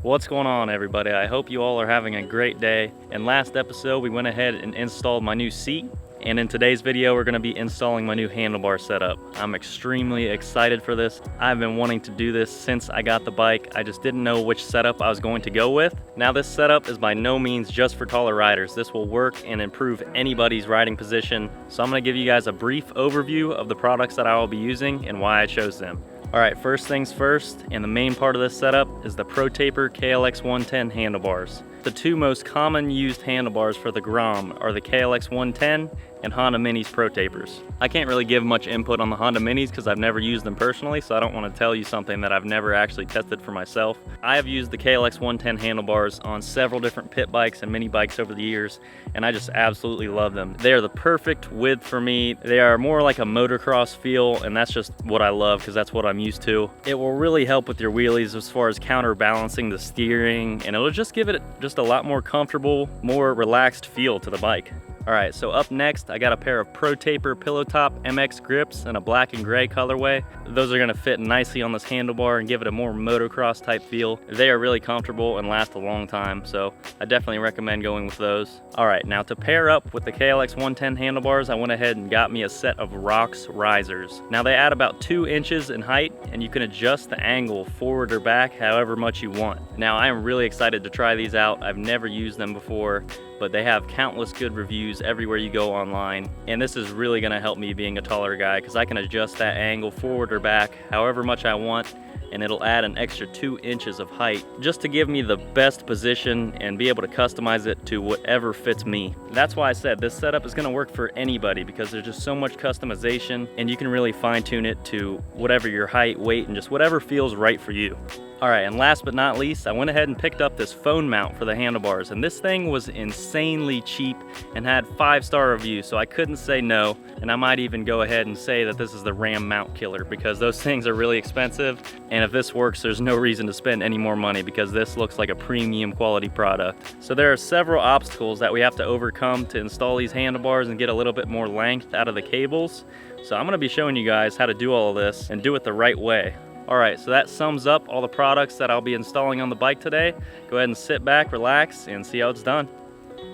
What's going on, everybody? I hope you all are having a great day. In last episode we went ahead and installed my new seat, and in today's video we're going to be installing my new handlebar setup. I'm extremely excited for this. I've been wanting to do this since I got the bike. I just didn't know which setup I was going to go with. Now this setup is by no means just for taller riders. This will work and improve anybody's riding position. So I'm going to give you guys a brief overview of the products that I will be using and why I chose them. Alright, first things first, and the main part of this setup is the ProTaper KLX110 handlebars. The two most common used handlebars for the Grom are the KLX110 and Honda Mini's ProTapers. I can't really give much input on the Honda Minis because I've never used them personally, so I don't want to tell you something that I've never actually tested for myself. I have used the KLX110 handlebars on several different pit bikes and mini bikes over the years, and I just absolutely love them. They are the perfect width for me. They are more like a motocross feel, and that's just what I love because that's what I'm used to. It will really help with your wheelies as far as counterbalancing the steering, and it'll just give it just a lot more comfortable, more relaxed feel to the bike. Alright, so up next I got a pair of ProTaper Pillowtop Mx Grips in a black and gray colorway. Those are going to fit nicely on this handlebar and give it a more motocross type feel. They are really comfortable and last a long time, so I definitely recommend going with those. Alright, now to pair up with the KLX110 handlebars, I went ahead and got me a set of Rocks risers. Now they add about 2 inches in height, and you can adjust the angle forward or back however much you want. Now I am really excited to try these out. I've never used them before, but they have countless good reviews everywhere you go online, and this is really going to help me being a taller guy because I can adjust that angle forward or back however much I want, and it'll add an extra 2 inches of height just to give me the best position and be able to customize it to whatever fits me. That's why I said this setup is going to work for anybody because there's just so much customization, and you can really fine-tune it to whatever your height, weight, and just whatever feels right for you. Alright, and last but not least, I went ahead and picked up this phone mount for the handlebars, and this thing was insanely cheap and had 5-star reviews, so I couldn't say no, and I might even go ahead and say that this is the RAM mount killer because those things are really expensive, and if this works, there's no reason to spend any more money because this looks like a premium quality product. So there are several obstacles that we have to overcome to install these handlebars and get a little bit more length out of the cables, so I'm going to be showing you guys how to do all of this and do it the right way. Alright, so that sums up all the products that I'll be installing on the bike today. Go ahead and sit back, relax, and see how it's done.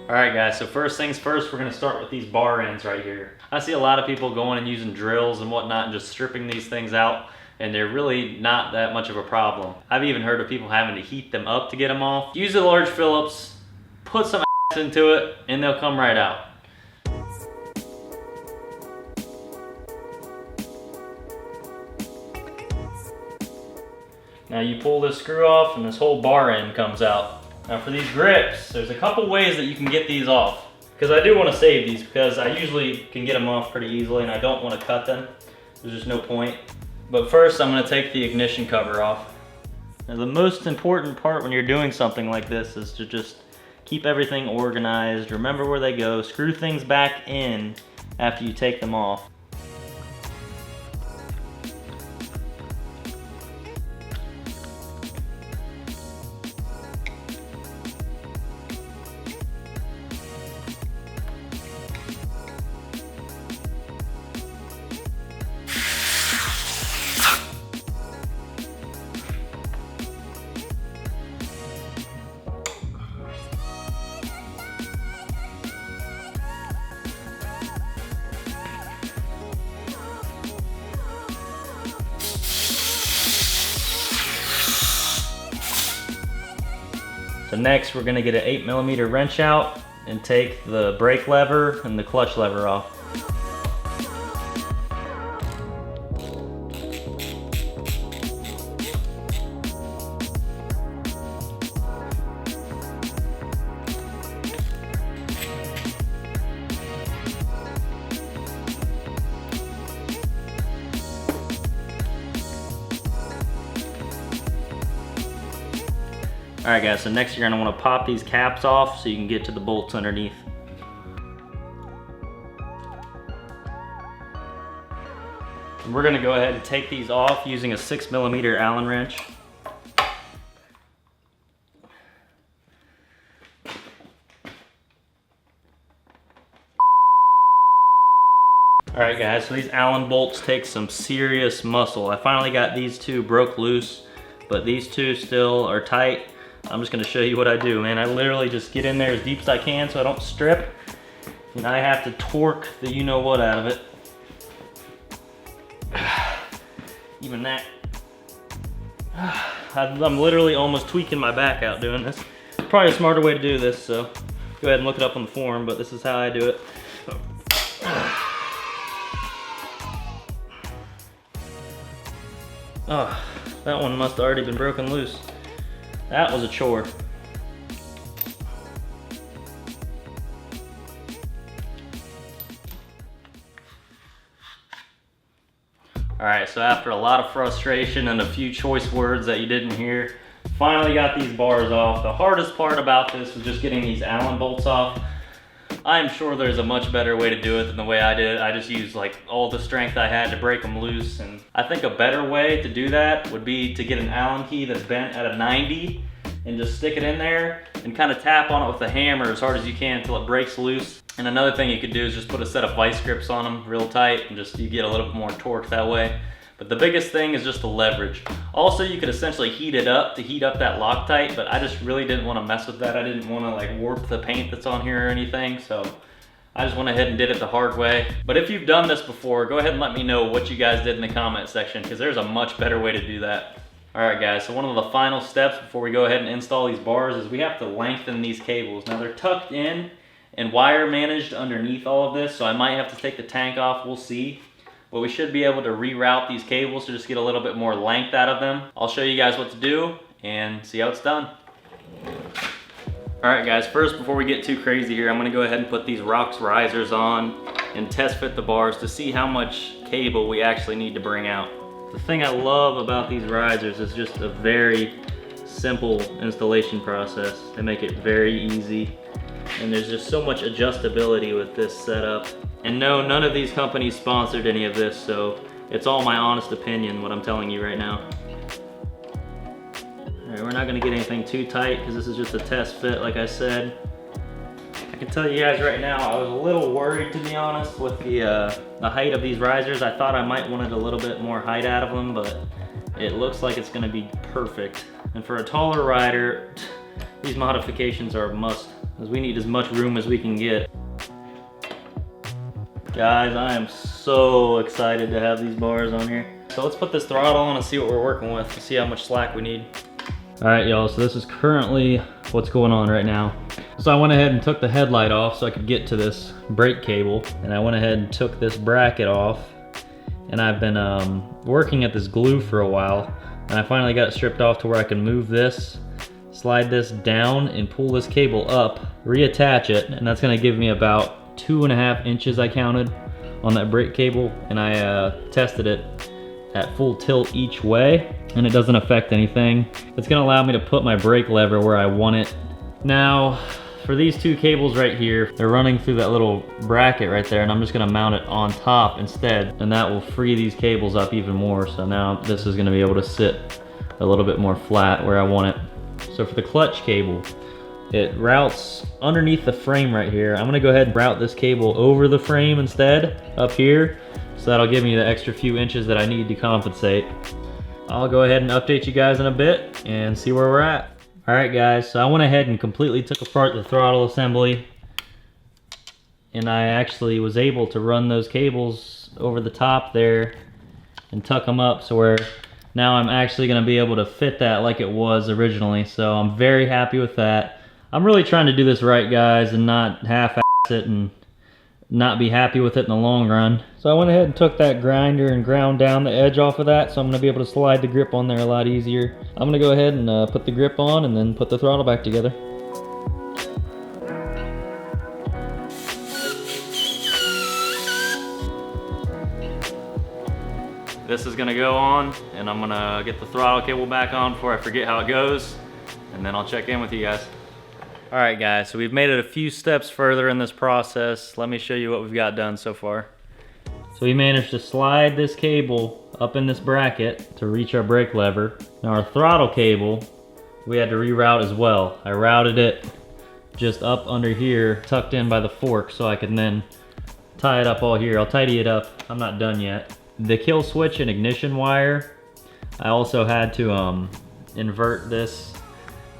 Alright guys, so first things first, we're going to start with these bar ends right here. I see a lot of people going and using drills and whatnot and just stripping these things out, and they're really not that much of a problem. I've even heard of people having to heat them up to get them off. Use a large Phillips, put some ass into it, and they'll come right out. Now you pull this screw off and this whole bar end comes out. Now for these grips, there's a couple ways that you can get these off. Because I do want to save these because I usually can get them off pretty easily and I don't want to cut them. There's just no point. But first I'm going to take the ignition cover off. Now the most important part when you're doing something like this is to just keep everything organized, remember where they go, screw things back in after you take them off. So next we're going to get an 8mm wrench out and take the brake lever and the clutch lever off. Alright guys, so next you're going to want to pop these caps off so you can get to the bolts underneath. And we're going to go ahead and take these off using a 6mm Allen wrench. Alright guys, so these Allen bolts take some serious muscle. I finally got these two broke loose, but these two still are tight. I'm just gonna show you what I do, man. I literally just get in there as deep as I can so I don't strip. And I have to torque the you-know-what out of it. Even that. I'm literally almost tweaking my back out doing this. Probably a smarter way to do this, so go ahead and look it up on the forum, but this is how I do it. Oh, that one must have already been broken loose. That was a chore. All right, so after a lot of frustration and a few choice words that you didn't hear, finally got these bars off. The hardest part about this was just getting these Allen bolts off. I'm sure there's a much better way to do it than the way I did it. I just used like all the strength I had to break them loose. And I think a better way to do that would be to get an Allen key that's bent at a 90 and just stick it in there and kind of tap on it with a hammer as hard as you can until it breaks loose. And another thing you could do is just put a set of vice grips on them real tight and just you get a little bit more torque that way. But the biggest thing is just the leverage. Also, you could essentially heat it up to heat up that Loctite, but I just really didn't want to mess with that. I didn't want to like warp the paint that's on here or anything, so I just went ahead and did it the hard way. But if you've done this before, go ahead and let me know what you guys did in the comment section, because there's a much better way to do that. All right guys, so one of the final steps before we go ahead and install these bars is we have to lengthen these cables. Now they're tucked in and wire managed underneath all of this, so I might have to take the tank off, we'll see. But we should be able to reroute these cables to just get a little bit more length out of them. I'll show you guys what to do and see how it's done. All right guys, first before we get too crazy here, I'm gonna go ahead and put these ROX risers on and test fit the bars to see how much cable we actually need to bring out. The thing I love about these risers is just a very simple installation process. They make it very easy, and there's just so much adjustability with this setup. And no, none of these companies sponsored any of this, so it's all my honest opinion, what I'm telling you right now. All right, we're not gonna get anything too tight because this is just a test fit, like I said. I can tell you guys right now, I was a little worried, to be honest, with the height of these risers. I thought I might wanted a little bit more height out of them, but it looks like it's gonna be perfect. And for a taller rider, these modifications are a must, because we need as much room as we can get. Guys, I am so excited to have these bars on here. So let's put this throttle on and see what we're working with, see how much slack we need. All right, y'all, so this is currently what's going on right now. So I went ahead and took the headlight off so I could get to this brake cable, and I went ahead and took this bracket off, and I've been working at this glue for a while, and I finally got it stripped off to where I can move this, slide this down, and pull this cable up, reattach it, and that's gonna give me about 2.5 inches I counted on that brake cable, and I tested it at full tilt each way, and it doesn't affect anything. It's gonna allow me to put my brake lever where I want it. Now, for these two cables right here, they're running through that little bracket right there, and I'm just gonna mount it on top instead, and that will free these cables up even more. So now this is gonna be able to sit a little bit more flat where I want it. So for the clutch cable, it routes underneath the frame right here. I'm gonna go ahead and route this cable over the frame instead, up here, so that'll give me the extra few inches that I need to compensate. I'll go ahead and update you guys in a bit and see where we're at. All right guys, so I went ahead and completely took apart the throttle assembly, and I actually was able to run those cables over the top there and tuck them up, so where now I'm actually gonna be able to fit that like it was originally. So I'm very happy with that. I'm really trying to do this right, guys, and not half-ass it and not be happy with it in the long run. So I went ahead and took that grinder and ground down the edge off of that, so I'm gonna be able to slide the grip on there a lot easier. I'm gonna go ahead and put the grip on and then put the throttle back together. This is gonna go on, and I'm gonna get the throttle cable back on before I forget how it goes, and then I'll check in with you guys. All right guys, so we've made it a few steps further in this process. Let me show you what we've got done so far. So we managed to slide this cable up in this bracket to reach our brake lever. Now our throttle cable, we had to reroute as well. I routed it just up under here, tucked in by the fork, so I can then tie it up all here. I'll tidy it up, I'm not done yet. The kill switch and ignition wire, I also had to invert this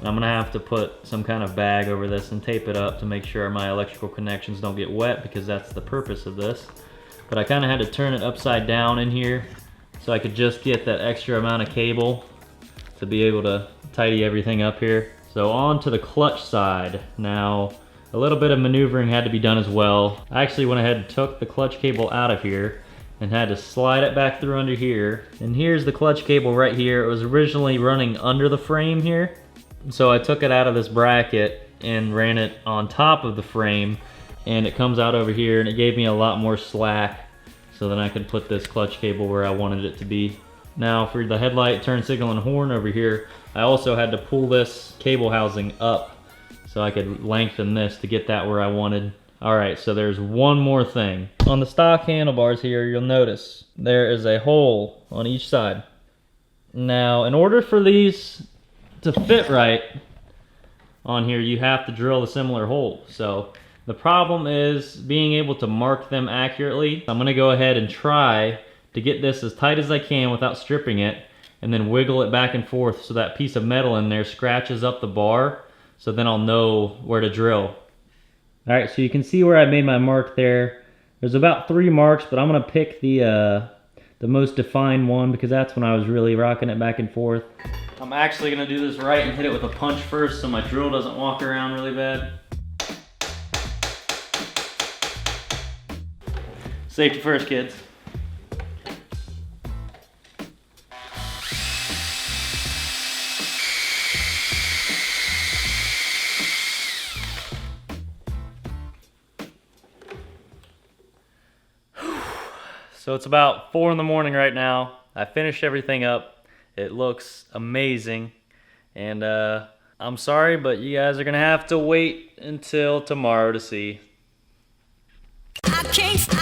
And I'm gonna have to put some kind of bag over this and tape it up to make sure my electrical connections don't get wet, because that's the purpose of this. But I kind of had to turn it upside down in here so I could just get that extra amount of cable to be able to tidy everything up here. So on to the clutch side. Now, a little bit of maneuvering had to be done as well. I actually went ahead and took the clutch cable out of here and had to slide it back through under here. And here's the clutch cable right here. It was originally running under the frame here. So I took it out of this bracket and ran it on top of the frame, and it comes out over here, and it gave me a lot more slack so then I could put this clutch cable where I wanted it to be. Now for the headlight, turn signal, and horn over here, I also had to pull this cable housing up so I could lengthen this to get that where I wanted. Alright, so there's one more thing. On the stock handlebars here, you'll notice there is a hole on each side. Now, in order for these to fit right on here, you have to drill a similar hole. So the problem is being able to mark them accurately. I'm gonna go ahead and try to get this as tight as I can without stripping it, and then wiggle it back and forth so that piece of metal in there scratches up the bar, so then I'll know where to drill. Alright, so you can see where I made my mark there. There's about 3 marks, but I'm gonna pick the most defined one because that's when I was really rocking it back and forth. I'm actually gonna do this right and hit it with a punch first so my drill doesn't walk around really bad. Safety first, kids. So it's about 4 in the morning right now. I finished everything up. It looks amazing. And I'm sorry, but you guys are gonna have to wait until tomorrow to see. I can't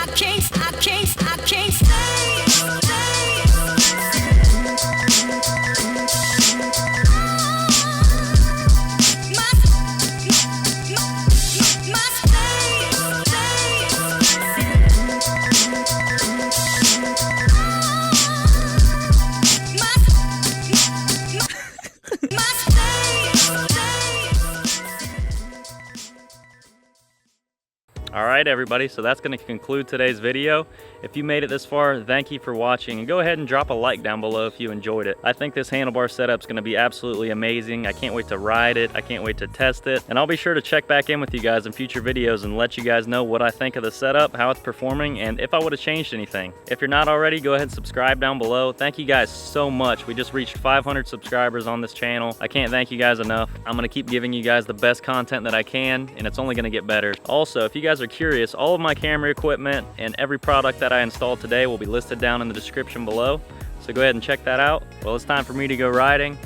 Alright everybody, so that's going to conclude today's video. If you made it this far, thank you for watching, and go ahead and drop a like down below if you enjoyed it. I think this handlebar setup is going to be absolutely amazing. I can't wait to ride it, I can't wait to test it, and I'll be sure to check back in with you guys in future videos and let you guys know what I think of the setup, how it's performing, and if I would have changed anything. If you're not already, go ahead and subscribe down below. Thank you guys so much. We just reached 500 subscribers on this channel. I can't thank you guys enough. I'm going to keep giving you guys the best content that I can, and it's only going to get better. Also, if you guys are curious, all of my camera equipment and every product that I installed today will be listed down in the description below. So go ahead and check that out. Well, it's time for me to go riding.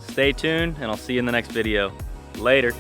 Stay tuned, and I'll see you in the next video. Later.